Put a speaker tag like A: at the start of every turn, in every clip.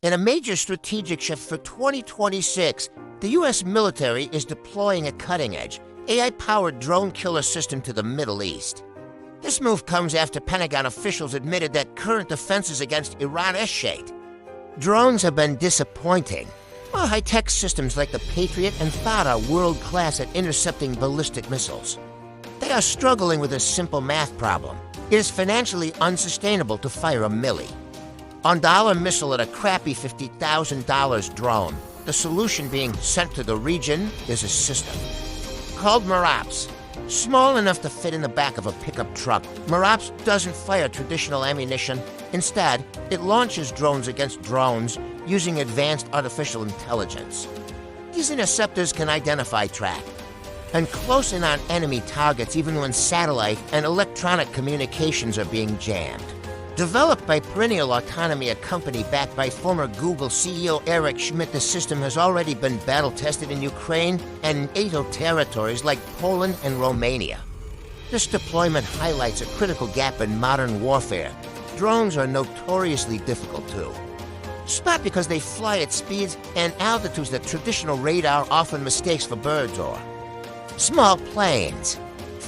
A: In a major strategic shift for 2026, the U.S. military is deploying a cutting-edge, AI-powered drone killer system to the Middle East. This move comes after Pentagon officials admitted that current defenses against Iran are shahed. Drones have been disappointing, while high-tech systems like the Patriot and THAAD are world-class at intercepting ballistic missiles. They are struggling with a simple math problem. It is financially unsustainable to fire a milli. $1 missile at a crappy $50,000 drone. The solution being sent to the region is a system called Merops. Small enough to fit in the back of a pickup truck, Merops doesn't fire traditional ammunition. Instead, it launches drones against drones using advanced artificial intelligence. These interceptors can identify, track, and close in on enemy targets even when satellite and electronic communications are being jammed. Developed by Perennial Autonomy, a company backed by former Google CEO Eric Schmidt, the system has already been battle-tested in Ukraine and NATO territories like Poland and Romania. This deployment highlights a critical gap in modern warfare. Drones are notoriously difficult to spot because they fly at speeds and altitudes that traditional radar often mistakes for birds or small planes.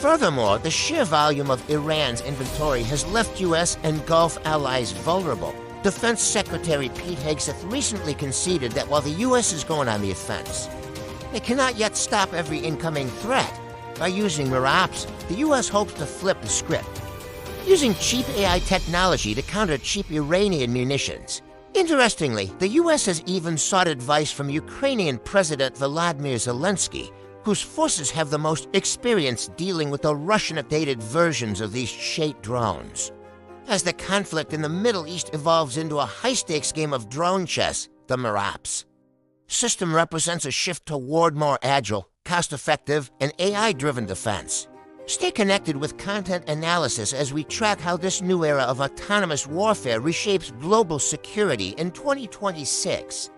A: Furthermore, the sheer volume of Iran's inventory has left U.S. and Gulf allies vulnerable. Defense Secretary Pete Hegseth recently conceded that while the U.S. is going on the offense, they cannot yet stop every incoming threat. By using Merops, the U.S. hopes to flip the script, using cheap AI technology to counter cheap Iranian munitions. Interestingly, the U.S. has even sought advice from Ukrainian President Volodymyr Zelenskyy, whose forces have the most experience dealing with the Russian-updated versions of these Shahed drones. As the conflict in the Middle East evolves into a high-stakes game of drone chess, the Merops system represents a shift toward more agile, cost-effective, and AI-driven defense. Stay connected with content analysis as we track how this new era of autonomous warfare reshapes global security in 2026.